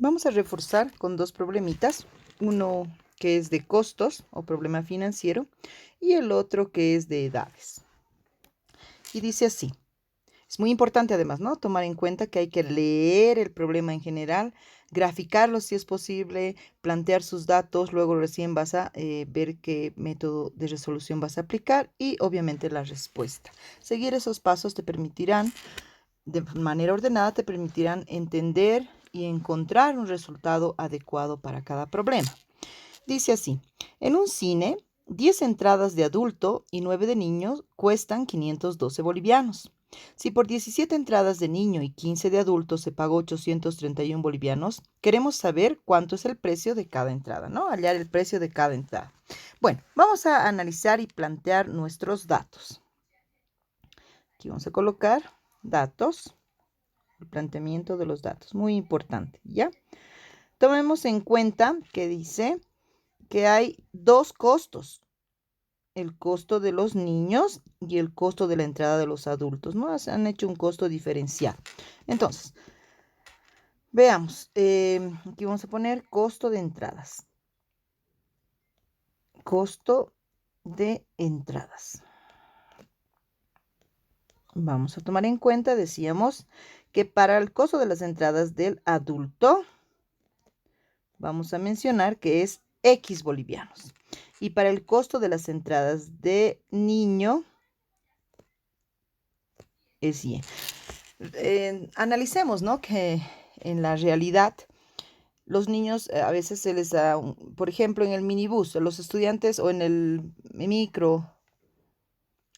Vamos a reforzar con dos problemitas, uno que es de costos o problema financiero y el otro que es de edades. Y dice así, es muy importante además, ¿no? Tomar en cuenta que hay que leer el problema en general, graficarlo si es posible, plantear sus datos, luego recién vas a ver qué método de resolución vas a aplicar y obviamente la respuesta. Seguir esos pasos te permitirán de manera ordenada te permitirán entender y encontrar un resultado adecuado para cada problema. Dice así, en un cine, 10 entradas de adulto y 9 de niños cuestan 512 bolivianos. Si por 17 entradas de niño y 15 de adulto se pagó 831 bolivianos, queremos saber cuánto es el precio de cada entrada, ¿no? Hallar el precio de cada entrada. Bueno, vamos a analizar y plantear nuestros datos. Aquí vamos a colocar datos. El planteamiento de los datos, muy importante, ¿ya? Tomemos en cuenta que dice que hay dos costos, el costo de los niños y el costo de la entrada de los adultos, ¿no? Se han hecho un costo diferencial. Entonces, veamos, aquí vamos a poner costo de entradas. Costo de entradas. Vamos a tomar en cuenta, decíamos, que para el costo de las entradas del adulto, vamos a mencionar que es X bolivianos. Y para el costo de las entradas de niño es Y. Analicemos, ¿no? Que en la realidad los niños a veces se les da, por ejemplo, en el minibús, los estudiantes o en el micro,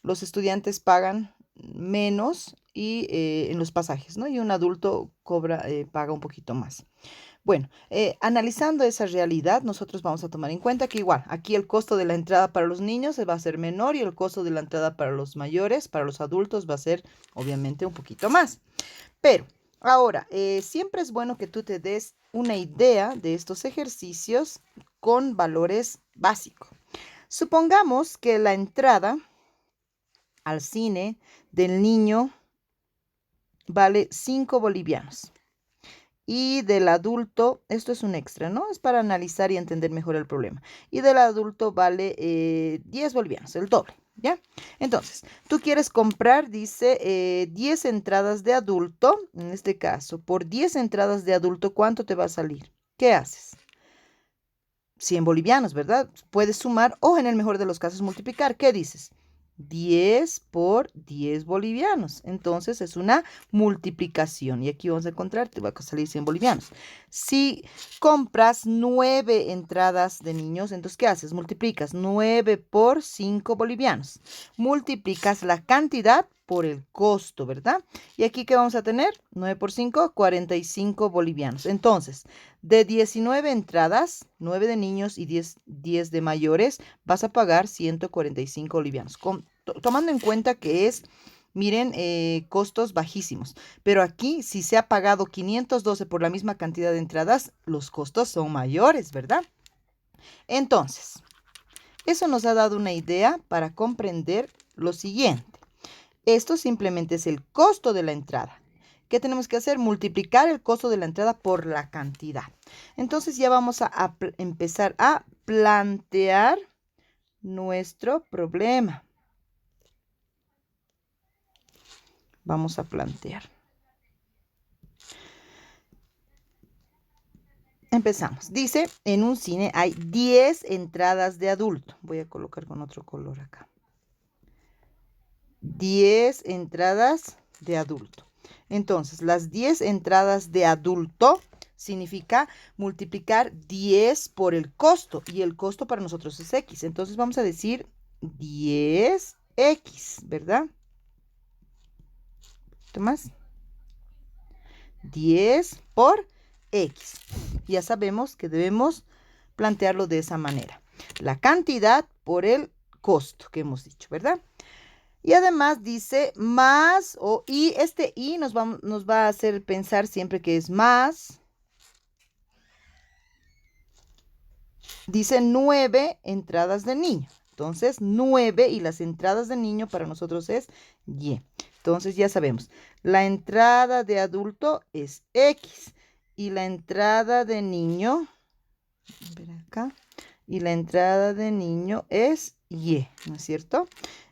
los estudiantes pagan menos y en los pasajes, ¿no? Y un adulto paga un poquito más. Bueno, analizando esa realidad, nosotros vamos a tomar en cuenta que igual, aquí el costo de la entrada para los niños va a ser menor y el costo de la entrada para los mayores, para los adultos, va a ser obviamente un poquito más. Pero ahora, siempre es bueno que tú te des una idea de estos ejercicios con valores básicos. Supongamos que la entrada al cine del niño vale 5 bolivianos. Y del adulto, esto es un extra, ¿no? Es para analizar y entender mejor el problema. Y del adulto vale 10 bolivianos, el doble, ¿ya? Entonces, tú quieres comprar, dice, 10 entradas de adulto. En este caso, por 10 entradas de adulto, ¿cuánto te va a salir? ¿Qué haces? 100 bolivianos, ¿verdad? Puedes sumar o en el mejor de los casos multiplicar. ¿Qué dices? 10 por 10 bolivianos. Entonces es una multiplicación. Y aquí vamos a encontrar, te va a salir 100 bolivianos. Si compras 9 entradas de niños, entonces ¿qué haces? Multiplicas 9 por 5 bolivianos. Multiplicas la cantidad por el costo, ¿verdad? Y aquí ¿qué vamos a tener? 9 por 5, 45 bolivianos. Entonces, de 19 entradas, 9 de niños y 10 de mayores, vas a pagar 145 bolivianos. Tomando en cuenta que es, miren, costos bajísimos. Pero aquí, si se ha pagado 512 por la misma cantidad de entradas, los costos son mayores, ¿verdad? Entonces, eso nos ha dado una idea para comprender lo siguiente. Esto simplemente es el costo de la entrada. ¿Qué tenemos que hacer? Multiplicar el costo de la entrada por la cantidad. Entonces ya vamos a empezar a plantear nuestro problema. Vamos a plantear. Empezamos. Dice, en un cine hay 10 entradas de adulto. Voy a colocar con otro color acá. 10 entradas de adulto. Entonces, las 10 entradas de adulto significa multiplicar 10 por el costo. Y el costo para nosotros es X. Entonces, vamos a decir 10X, ¿verdad? ¿Qué más? 10 por X. Ya sabemos que debemos plantearlo de esa manera. La cantidad por el costo que hemos dicho, ¿verdad? Y además dice más y este y nos va a hacer pensar siempre que es más. Dice 9 entradas de niño. Entonces 9 y las entradas de niño para nosotros es Y. Entonces ya sabemos, la entrada de adulto es X y la entrada de niño, a ver acá, y la entrada de niño es Y, ¿no es cierto?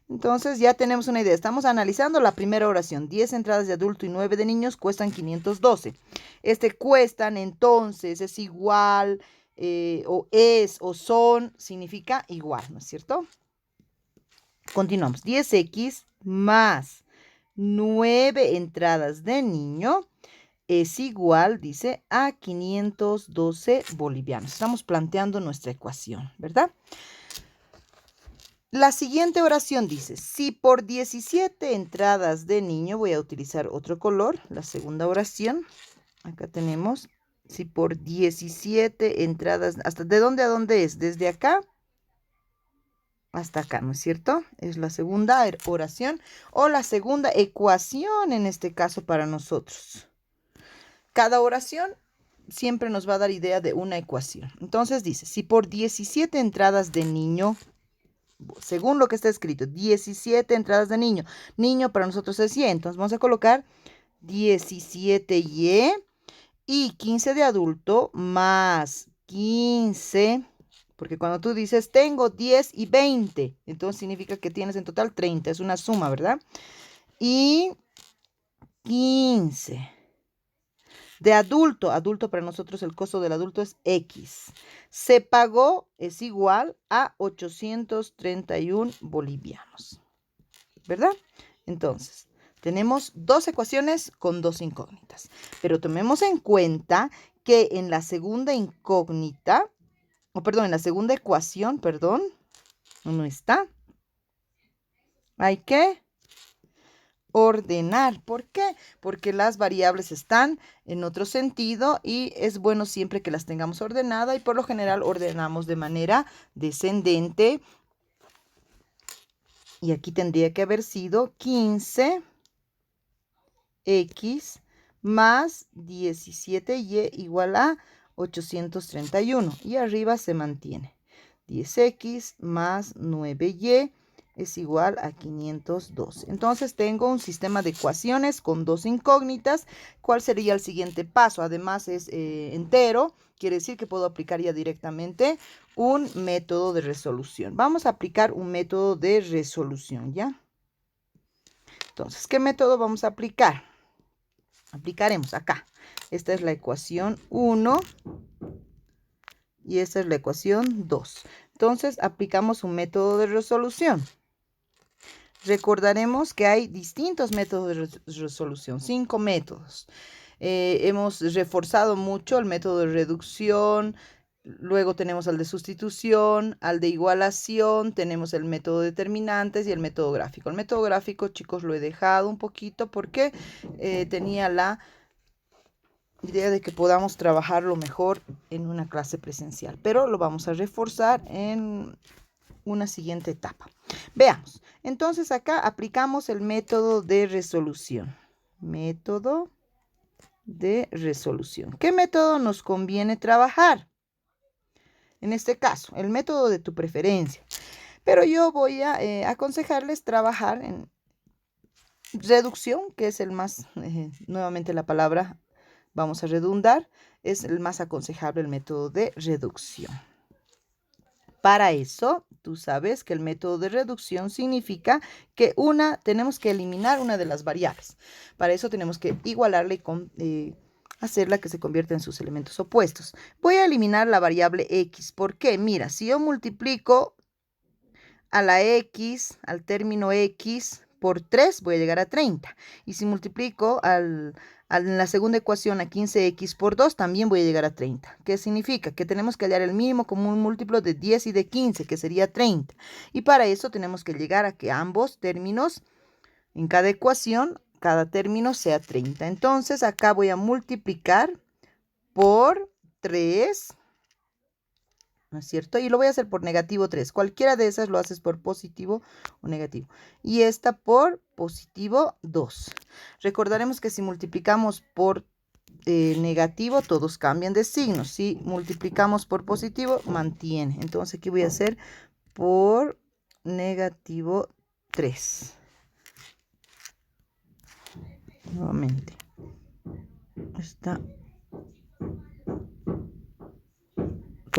Entonces ya tenemos una idea. Estamos analizando la primera oración. 10 entradas de adulto y 9 de niños cuestan 512. Este cuestan, entonces, es igual, o es, o son, significa igual, ¿no es cierto? Continuamos. 10x más 9 entradas de niño es igual, dice, a 512 bolivianos. Estamos planteando nuestra ecuación, ¿verdad? La siguiente oración dice, si por 17 entradas de niño, voy a utilizar otro color, la segunda oración, acá tenemos, si por 17 entradas, ¿hasta de dónde a dónde es? Desde acá hasta acá, ¿no es cierto? Es la segunda oración o la segunda ecuación en este caso para nosotros. Cada oración siempre nos va a dar idea de una ecuación. Entonces dice, si por 17 entradas de niño, según lo que está escrito, 17 entradas de niño, niño para nosotros es Y, entonces vamos a colocar 17Y y 15 de adulto más 15, porque cuando tú dices tengo 10 y 20, entonces significa que tienes en total 30, es una suma, ¿verdad? Y 15 de adulto, adulto para nosotros el costo del adulto es X. Se pagó es igual a 831 bolivianos, ¿verdad? Entonces, tenemos dos ecuaciones con dos incógnitas, pero tomemos en cuenta que en la segunda incógnita, o perdón, en la segunda ecuación, perdón, no está. Hay que ordenar. ¿Por qué? Porque las variables están en otro sentido y es bueno siempre que las tengamos ordenadas y por lo general ordenamos de manera descendente. Y aquí tendría que haber sido 15x más 17y igual a 831. Y arriba se mantiene. 10x más 9y es igual a 512. Entonces tengo un sistema de ecuaciones con dos incógnitas. ¿Cuál sería el siguiente paso? Además es entero. Quiere decir que puedo aplicar ya directamente un método de resolución. Vamos a aplicar un método de resolución, ¿ya? Entonces, ¿qué método vamos a aplicar? Aplicaremos acá. Esta es la ecuación 1 y esta es la ecuación 2. Entonces, aplicamos un método de resolución. Recordaremos que hay distintos métodos de resolución, 5 métodos. Hemos reforzado mucho el método de reducción, luego tenemos al de sustitución, al de igualación, tenemos el método de determinantes y el método gráfico. El método gráfico, chicos, lo he dejado un poquito porque tenía la idea de que podamos trabajarlo mejor en una clase presencial, pero lo vamos a reforzar en una siguiente etapa. Veamos, entonces acá aplicamos el método de resolución. Método de resolución. ¿Qué método nos conviene trabajar? En este caso, el método de tu preferencia. Pero yo voy a aconsejarles trabajar en reducción, que es el más, nuevamente la palabra, vamos a redundar, es el más aconsejable el método de reducción. Para eso, tú sabes que el método de reducción significa que tenemos que eliminar una de las variables. Para eso tenemos que igualarla y hacerla que se convierta en sus elementos opuestos. Voy a eliminar la variable x. ¿Por qué? Mira, si yo multiplico a la x, al término x, por 3, voy a llegar a 30. Y si multiplico en la segunda ecuación a 15x por 2, también voy a llegar a 30. ¿Qué significa? Que tenemos que hallar el mínimo común múltiplo de 10 y de 15, que sería 30. Y para eso tenemos que llegar a que ambos términos, en cada ecuación, cada término sea 30. Entonces, acá voy a multiplicar por 3. ¿No es cierto? Y lo voy a hacer por negativo 3. Cualquiera de esas lo haces por positivo o negativo. Y esta por positivo 2. Recordaremos que si multiplicamos por negativo, todos cambian de signo. Si multiplicamos por positivo, mantiene. Entonces aquí voy a hacer por negativo 3. Nuevamente. Está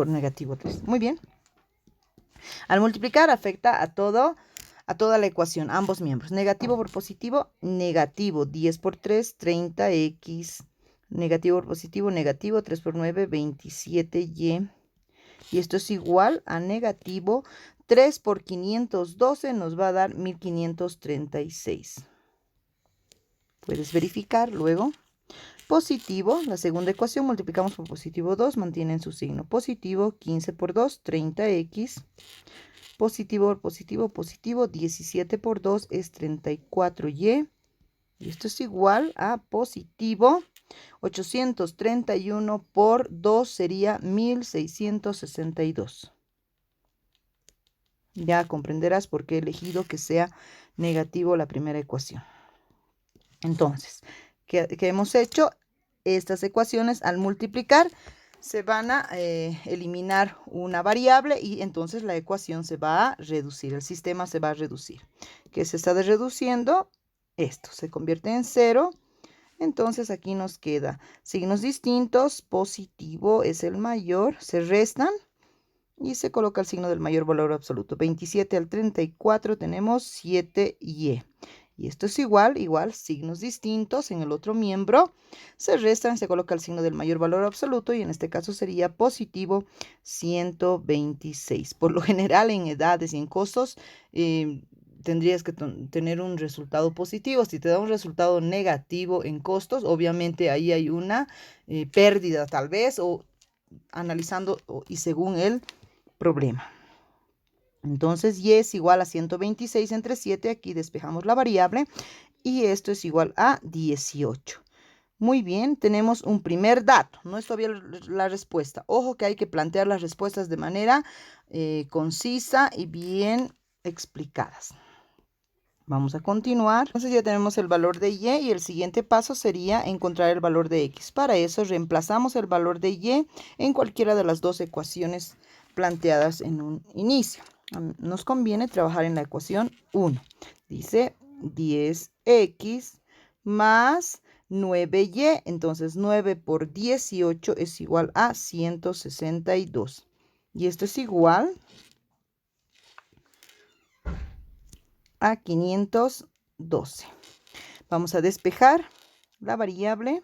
por negativo 3. Muy bien. Al multiplicar afecta a toda la ecuación, ambos miembros. Negativo por positivo, negativo. 10 por 3, 30x. Negativo por positivo, negativo. 3 por 9, 27y. Y esto es igual a negativo 3 por 512 nos va a dar 1536. Puedes verificar luego. Positivo, la segunda ecuación, multiplicamos por positivo 2, mantienen su signo. Positivo, 15 por 2, 30x. Positivo por positivo, positivo, 17 por 2 es 34y. Y esto es igual a positivo 831 por 2 sería 1662. Ya comprenderás por qué he elegido que sea negativo la primera ecuación. Entonces, ¿qué hemos hecho? Estas ecuaciones al multiplicar se van a eliminar una variable y entonces la ecuación se va a reducir, el sistema se va a reducir. ¿Qué se está reduciendo? Esto se convierte en 0. Entonces aquí nos queda signos distintos, positivo es el mayor, se restan y se coloca el signo del mayor valor absoluto. 27 al 34 tenemos 7y. Y esto es igual, signos distintos en el otro miembro. Se restan, se coloca el signo del mayor valor absoluto y en este caso sería positivo 126. Por lo general en edades y en costos tendrías que tener un resultado positivo. Si te da un resultado negativo en costos, obviamente ahí hay una pérdida tal vez o analizando y según el problema. Entonces, y es igual a 126 entre 7. Aquí despejamos la variable. Y esto es igual a 18. Muy bien, tenemos un primer dato. No es todavía la respuesta. Ojo que hay que plantear las respuestas de manera concisa y bien explicadas. Vamos a continuar. Entonces ya tenemos el valor de y el siguiente paso sería encontrar el valor de x. Para eso reemplazamos el valor de y en cualquiera de las dos ecuaciones planteadas en un inicio. Nos conviene trabajar en la ecuación 1. Dice 10x más 9y. Entonces 9 por 18 es igual a 162. Y esto es igual a 512. Vamos a despejar la variable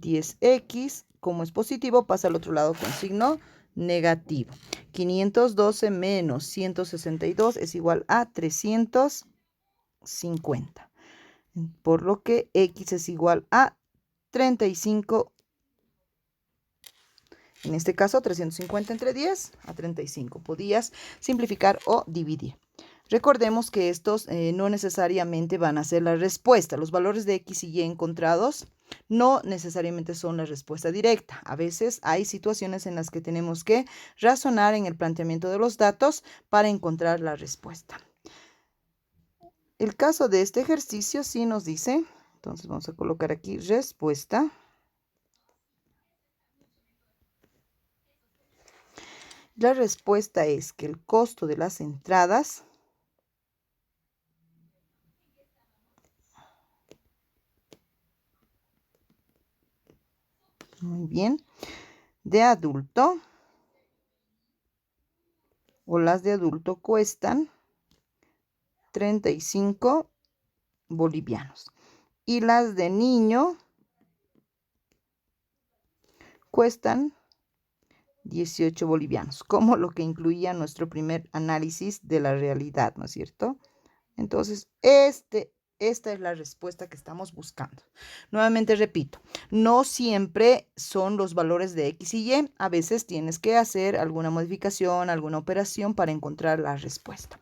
10x. Como es positivo, pasa al otro lado con signo negativo. 512 menos 162 es igual a 350. Por lo que x es igual a 35. En este caso, 350 entre 10 a 35. Podías simplificar o dividir. Recordemos que estos no necesariamente van a ser la respuesta. Los valores de x y y encontrados no necesariamente son la respuesta directa. A veces hay situaciones en las que tenemos que razonar en el planteamiento de los datos para encontrar la respuesta. El caso de este ejercicio sí nos dice, entonces vamos a colocar aquí respuesta. La respuesta es que el costo de las entradas muy bien, de adulto o las de adulto cuestan 35 bolivianos y las de niño cuestan 18 bolivianos, como lo que incluía nuestro primer análisis de la realidad, ¿no es cierto? Entonces, esta es la respuesta que estamos buscando. Nuevamente repito, no siempre son los valores de x y y. A veces tienes que hacer alguna modificación, alguna operación para encontrar la respuesta.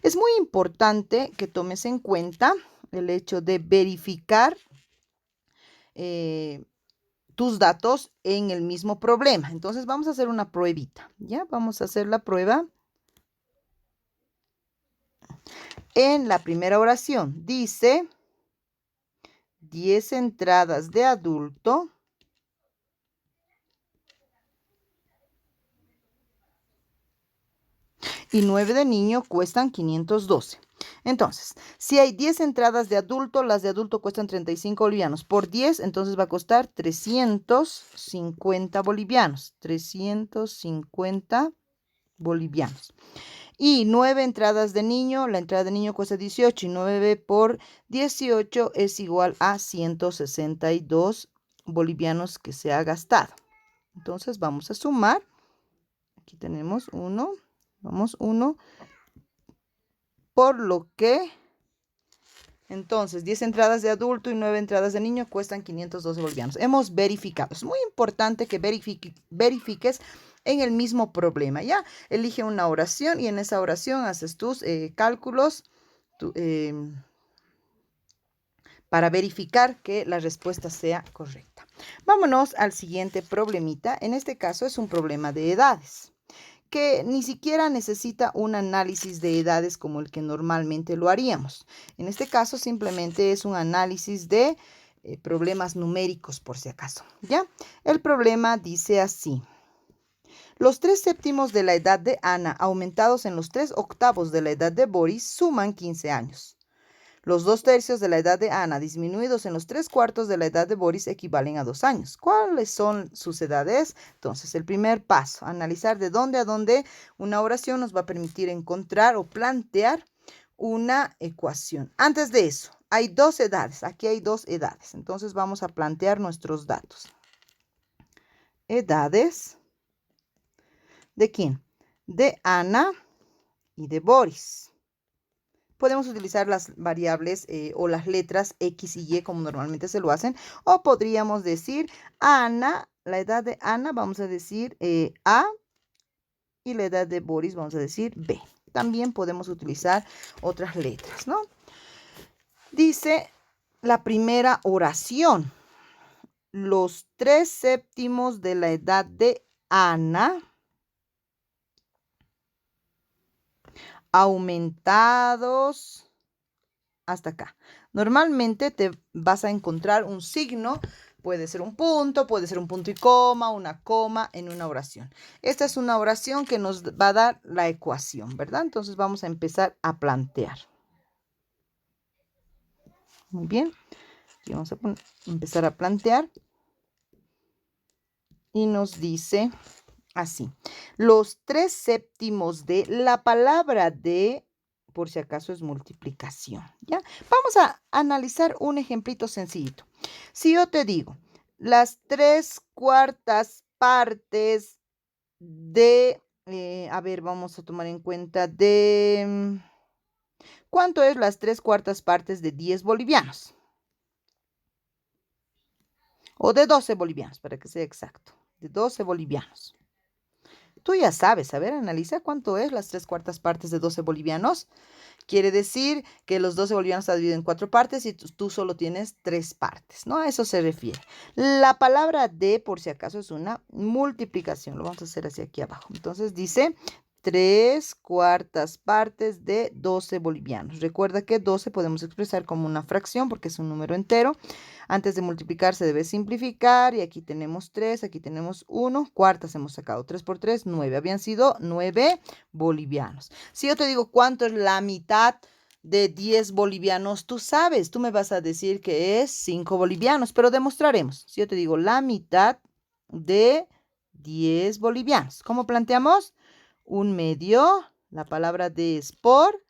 Es muy importante que tomes en cuenta el hecho de verificar tus datos en el mismo problema. Entonces, vamos a hacer una pruebita. ¿Ya? Vamos a hacer la prueba. En la primera oración dice 10 entradas de adulto y 9 de niño cuestan 512. Entonces, si hay 10 entradas de adulto, las de adulto cuestan 35 bolivianos. Por 10, entonces va a costar 350 bolivianos. 350 bolivianos. Y 9 entradas de niño, la entrada de niño cuesta 18 y 9 por 18 es igual a 162 bolivianos que se ha gastado. Entonces vamos a sumar. Aquí tenemos 1, vamos 1, por lo que, entonces 10 entradas de adulto y 9 entradas de niño cuestan 512 bolivianos. Hemos verificado. Es muy importante que verifiques en el mismo problema, ¿ya? Elige una oración y en esa oración haces tus cálculos para verificar que la respuesta sea correcta. Vámonos al siguiente problemita. En este caso es un problema de edades, que ni siquiera necesita un análisis de edades como el que normalmente lo haríamos. En este caso simplemente es un análisis de problemas numéricos por si acaso, ¿ya? El problema dice así. Los 3/7 de la edad de Ana aumentados en los 3/8 de la edad de Boris suman 15 años. Los 2/3 de la edad de Ana disminuidos en los 3/4 de la edad de Boris equivalen a 2 años. ¿Cuáles son sus edades? Entonces, el primer paso, analizar de dónde a dónde una oración nos va a permitir encontrar o plantear una ecuación. Antes de eso, hay 2 edades. Aquí hay 2 edades. Entonces, vamos a plantear nuestros datos. Edades. ¿De quién? De Ana y de Boris. Podemos utilizar las variables o las letras X y Y como normalmente se lo hacen. O podríamos decir Ana, la edad de Ana vamos a decir A y la edad de Boris vamos a decir B. También podemos utilizar otras letras, ¿no? Dice la primera oración. Los 3/7 de la edad de Ana aumentados hasta acá. Normalmente te vas a encontrar un signo, puede ser un punto y coma, una coma en una oración. Esta es una oración que nos va a dar la ecuación, ¿verdad? Entonces vamos a empezar a plantear. Muy bien. Aquí vamos a empezar a plantear. Y nos dice así. Los 3/7 de la palabra de, por si acaso es multiplicación, ¿ya? Vamos a analizar un ejemplito sencillito. Si yo te digo, las 3/4 partes de, a ver, vamos a tomar en cuenta de, ¿cuánto es las 3/4 partes de 10 bolivianos? O de 12 bolivianos, para que sea exacto, de 12 bolivianos. Tú ya sabes, a ver, analiza cuánto es las 3/4 partes de 12 bolivianos. Quiere decir que los 12 bolivianos está dividido en 4 partes y tú solo tienes 3 partes, ¿no? A eso se refiere. La palabra de, por si acaso, es una multiplicación. Lo vamos a hacer hacia aquí abajo. Entonces dice 3/4 partes de 12 bolivianos. Recuerda que 12 podemos expresar como una fracción porque es un número entero. Antes de multiplicar se debe simplificar y aquí tenemos 3, aquí tenemos 1, cuartas hemos sacado 3 por 3, 9. Habían sido 9 bolivianos. Si yo te digo cuánto es la mitad de 10 bolivianos, tú sabes, tú me vas a decir que es 5 bolivianos, pero demostraremos. Si yo te digo la mitad de 10 bolivianos, ¿cómo planteamos? Un medio, la palabra de es por,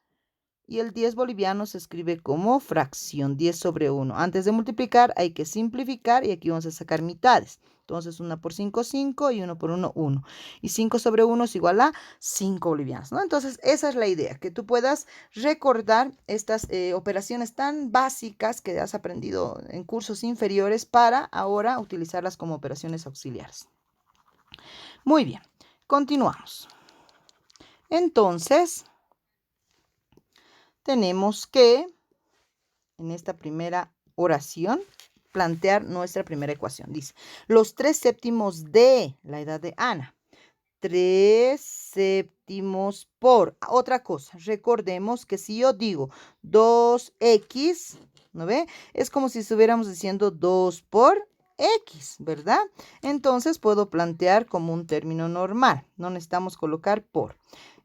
y el 10 boliviano se escribe como fracción, 10 sobre 1. Antes de multiplicar hay que simplificar y aquí vamos a sacar mitades. Entonces 1 por 5, 5 y 1 por 1, 1. Y 5 sobre 1 es igual a 5 bolivianos, ¿no? Entonces esa es la idea, que tú puedas recordar estas operaciones tan básicas que has aprendido en cursos inferiores para ahora utilizarlas como operaciones auxiliares. Muy bien, continuamos. Entonces, tenemos que, en esta primera oración, plantear nuestra primera ecuación. Dice, los 3/7 de la edad de Ana. 3/7 por, otra cosa, recordemos que si yo digo 2x, ¿no ve? Es como si estuviéramos diciendo 2 por X, ¿verdad? Entonces puedo plantear como un término normal, no necesitamos colocar por.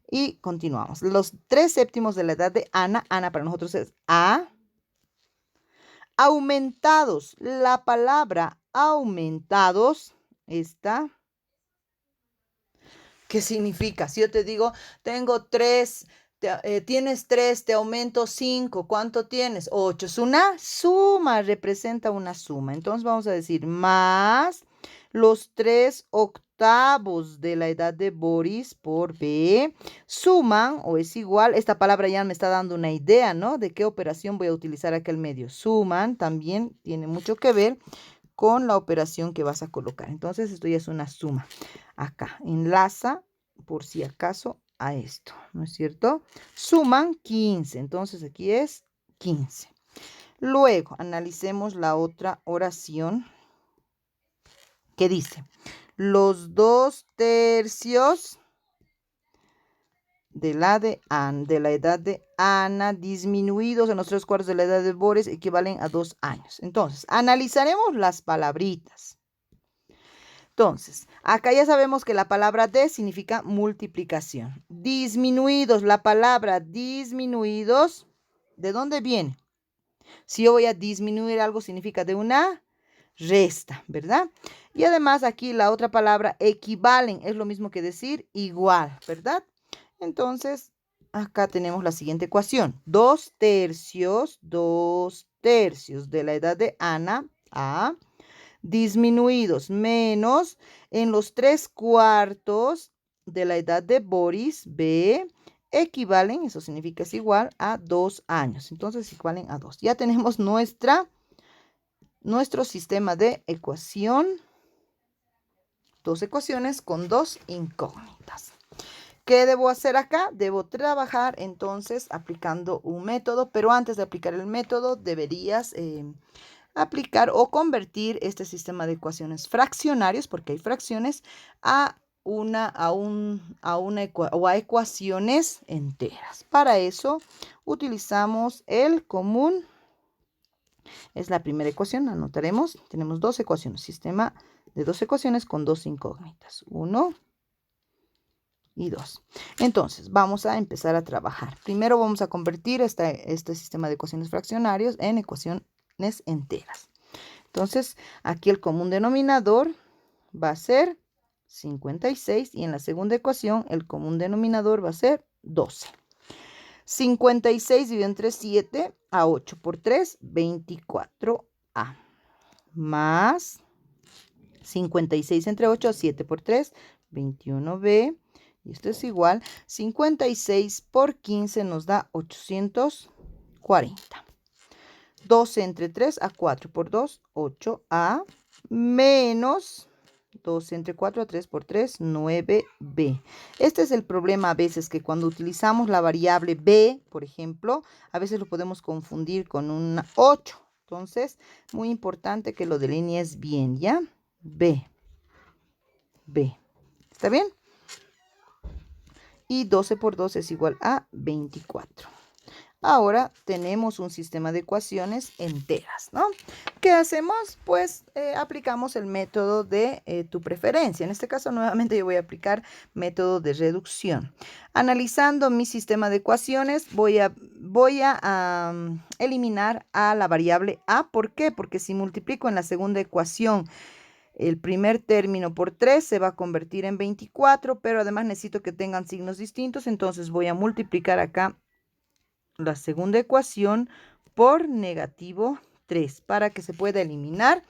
Y continuamos. Los 3/7 de la edad de Ana. Ana para nosotros es A. Aumentados. La palabra aumentados está. ¿Qué significa? Si yo te digo, tengo 3, tienes 3, te aumento 5, ¿cuánto tienes? 8. Es una suma, representa una suma. Entonces vamos a decir más los 3/8 de la edad de Boris por B suman o es igual. Esta palabra ya me está dando una idea, ¿no? De qué operación voy a utilizar aquel medio. Suman también tiene mucho que ver con la operación que vas a colocar. Entonces, esto ya es una suma. Acá, enlaza, por si acaso, a esto, ¿no es cierto? Suman 15. Entonces, aquí es 15. Luego, analicemos la otra oración que dice, los 2/3 de la edad de Ana disminuidos en los 3/4 de la edad de Boris equivalen a 2 años. Entonces, analizaremos las palabritas. Entonces, acá ya sabemos que la palabra de significa multiplicación. Disminuidos, la palabra disminuidos, ¿de dónde viene? Si yo voy a disminuir algo, significa de una resta, ¿verdad? Y además aquí la otra palabra equivalen, es lo mismo que decir igual, ¿verdad? Entonces, acá tenemos la siguiente ecuación. 2/3 de la edad de Ana, A, disminuidos menos en los 3/4 de la edad de Boris, B, equivalen, eso significa es igual a 2 años. Entonces, equivalen a 2. Ya tenemos nuestro sistema de ecuación, dos ecuaciones con dos incógnitas. ¿Qué debo hacer acá? Debo trabajar entonces aplicando un método, pero antes de aplicar el método deberías aplicar o convertir este sistema de ecuaciones fraccionarios, porque hay fracciones, a ecuaciones enteras. Para eso utilizamos el común. Es la primera ecuación, anotaremos. Tenemos dos ecuaciones, sistema de dos ecuaciones con dos incógnitas. 1 y 2. Entonces, vamos a empezar a trabajar. Primero vamos a convertir este sistema de ecuaciones fraccionarios en ecuaciones enteras. Entonces, aquí el común denominador va a ser 56 y en la segunda ecuación el común denominador va a ser 12. 56 dividido entre 7 a 8 por 3, 24a. Más 56 entre 8 a 7 por 3, 21b. Y esto es igual. 56 por 15 nos da 840. 12 entre 3 a 4 por 2, 8a. Menos 12 entre 4 a 3 por 3, 9b. Este es el problema a veces que cuando utilizamos la variable b, por ejemplo, a veces lo podemos confundir con un 8. Entonces, muy importante que lo delinees bien, ¿ya? B. ¿Está bien? Y 12 por 2 es igual a 24. Ahora tenemos un sistema de ecuaciones enteras, ¿no? ¿Qué hacemos? Pues aplicamos el método de tu preferencia. En este caso, nuevamente yo voy a aplicar método de reducción. Analizando mi sistema de ecuaciones, voy a eliminar a la variable a. ¿Por qué? Porque si multiplico en la segunda ecuación el primer término por 3 se va a convertir en 24, pero además necesito que tengan signos distintos, entonces voy a multiplicar acá la segunda ecuación por negativo 3 para que se pueda eliminar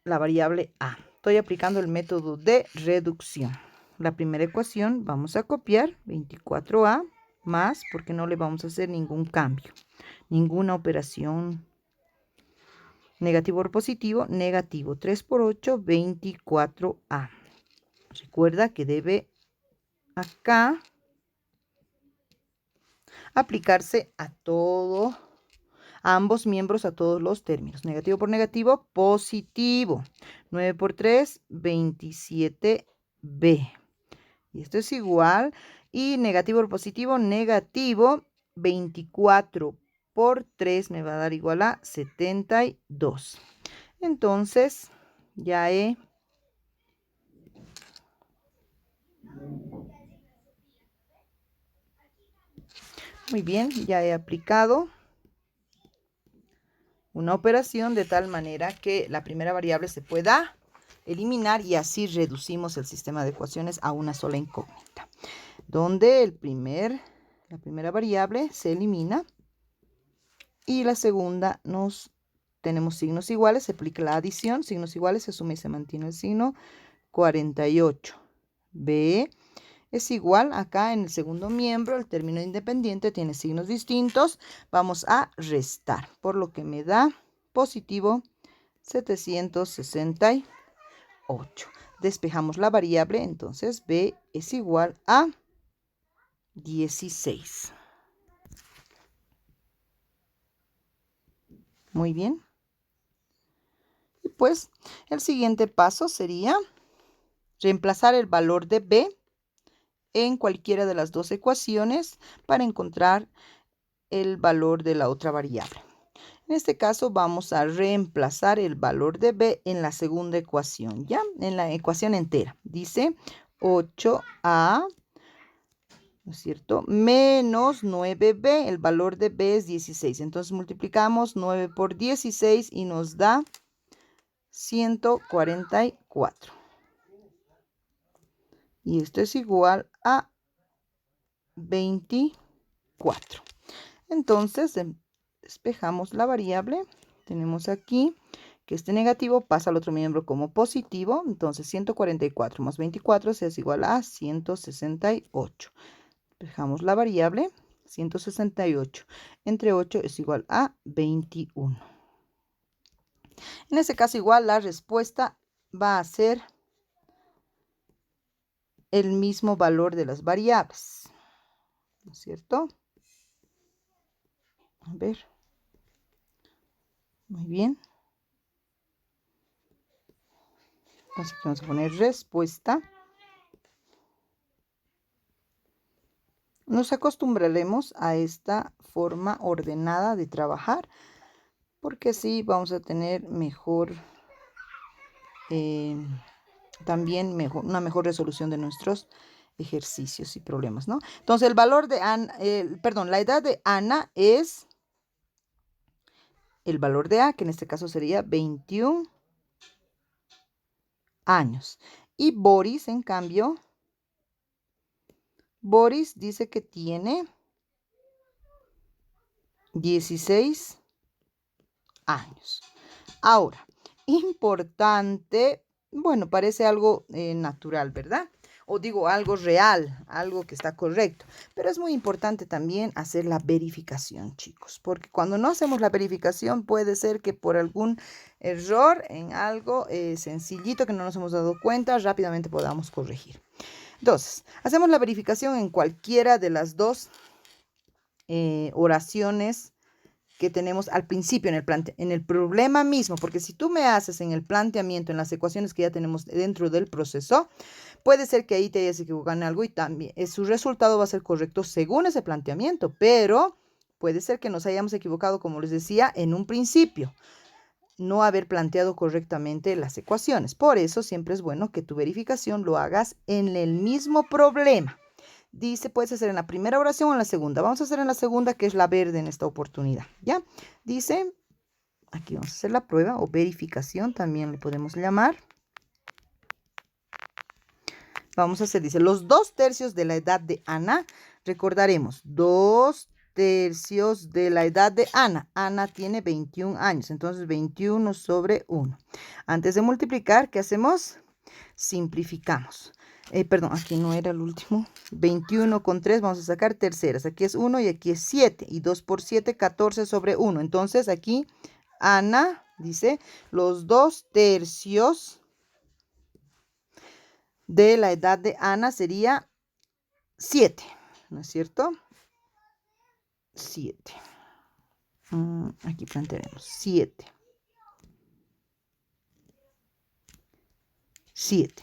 la variable a. Estoy aplicando el método de reducción. La primera ecuación vamos a copiar 24a más, porque no le vamos a hacer ningún cambio, ninguna operación. Negativo por positivo, negativo. 3 por 8, 24a. Recuerda que debe acá aplicarse a ambos miembros, a todos los términos. Negativo por negativo, positivo. 9 por 3, 27b. Y esto es igual. Y negativo por positivo, negativo. 24 por 3 me va a dar igual a 72. Entonces, ya he Muy bien, ya he aplicado una operación de tal manera que la primera variable se pueda eliminar y así reducimos el sistema de ecuaciones a una sola incógnita, donde la primera variable se elimina y la segunda tenemos signos iguales, se aplica la adición, signos iguales, se suma y se mantiene el signo. 48. B es igual, acá en el segundo miembro, el término independiente tiene signos distintos. Vamos a restar, por lo que me da positivo 768. Despejamos la variable, entonces B es igual a 16. Muy bien. Y pues el siguiente paso sería reemplazar el valor de B en cualquiera de las dos ecuaciones para encontrar el valor de la otra variable. En este caso vamos a reemplazar el valor de B en la segunda ecuación, ¿ya? En la ecuación entera. Dice 8A, ¿no es cierto? Menos 9B, el valor de B es 16. Entonces multiplicamos 9 por 16 y nos da 144. Y esto es igual a 24. Entonces, despejamos la variable. Tenemos aquí que este negativo pasa al otro miembro como positivo. Entonces, 144 más 24 es igual a 168. Despejamos la variable. 168 entre 8 es igual a 21. En este caso, igual la respuesta va a ser el mismo valor de las variables, ¿no es cierto? A ver. Muy bien. Entonces vamos a poner respuesta. Nos acostumbraremos a esta forma ordenada de trabajar porque así vamos a tener también una mejor resolución de nuestros ejercicios y problemas, ¿no? Entonces el valor de la edad de Ana es el valor de A, que en este caso sería 21 años. Y Boris, en cambio, Boris dice que tiene 16 años. Ahora, importante, bueno, parece algo natural, ¿verdad? O digo algo real, algo que está correcto. Pero es muy importante también hacer la verificación, chicos, porque cuando no hacemos la verificación puede ser que por algún error en algo sencillito que no nos hemos dado cuenta, rápidamente podamos corregir. Entonces, hacemos la verificación en cualquiera de las dos oraciones que tenemos al principio en el problema mismo, porque si tú me haces en el planteamiento, en las ecuaciones que ya tenemos dentro del proceso, puede ser que ahí te hayas equivocado en algo y también su resultado va a ser correcto según ese planteamiento, pero puede ser que nos hayamos equivocado, como les decía, en un principio, no haber planteado correctamente las ecuaciones. Por eso siempre es bueno que tu verificación lo hagas en el mismo problema. Dice, puedes hacer en la primera oración o en la segunda. Vamos a hacer en la segunda, que es la verde en esta oportunidad, ¿ya? Dice, aquí vamos a hacer la prueba o verificación, también le podemos llamar. Vamos a hacer, dice, los 2/3 de la edad de Ana. Recordaremos, 2/3 de la edad de Ana. Ana tiene 21 años, entonces 21 sobre 1. Antes de multiplicar, ¿qué hacemos? Simplificamos. Perdón, aquí no era el último. 21 con 3, vamos a sacar terceras. Aquí es 1 y aquí es 7. Y 2 por 7, 14 sobre 1. Entonces aquí Ana dice los 2/3 de la edad de Ana sería 7. ¿No es cierto? 7. Aquí plantearemos 7. 7.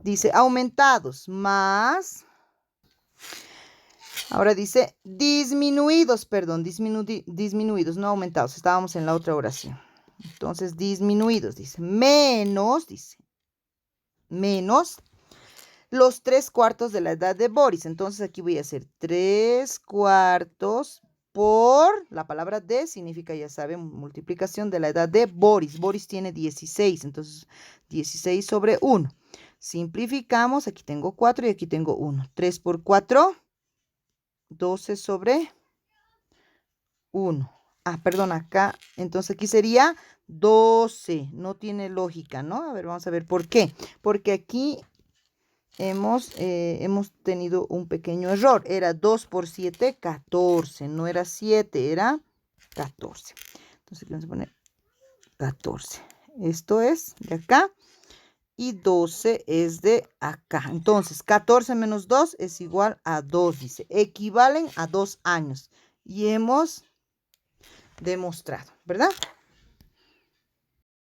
Dice aumentados más. Ahora dice disminuidos, perdón, disminuidos, no aumentados. Estábamos en la otra oración. Entonces, disminuidos, dice menos los 3/4 de la edad de Boris. Entonces aquí voy a hacer 3/4 por, la palabra de significa, ya saben, multiplicación de la edad de Boris. Boris tiene 16, entonces 16 sobre 1. Simplificamos, aquí tengo 4 y aquí tengo 1. 3 por 4, 12 sobre 1. Perdón, acá, entonces aquí sería 12. No tiene lógica, ¿no? A ver, vamos a ver por qué. Porque aquí hemos tenido un pequeño error. Era 2 por 7, 14. No era 7, era 14. Entonces vamos a poner 14. Esto es de acá. Y 12 es de acá. Entonces, 14 menos 2 es igual a 2, dice. Equivalen a 2 años. Y hemos demostrado, ¿verdad?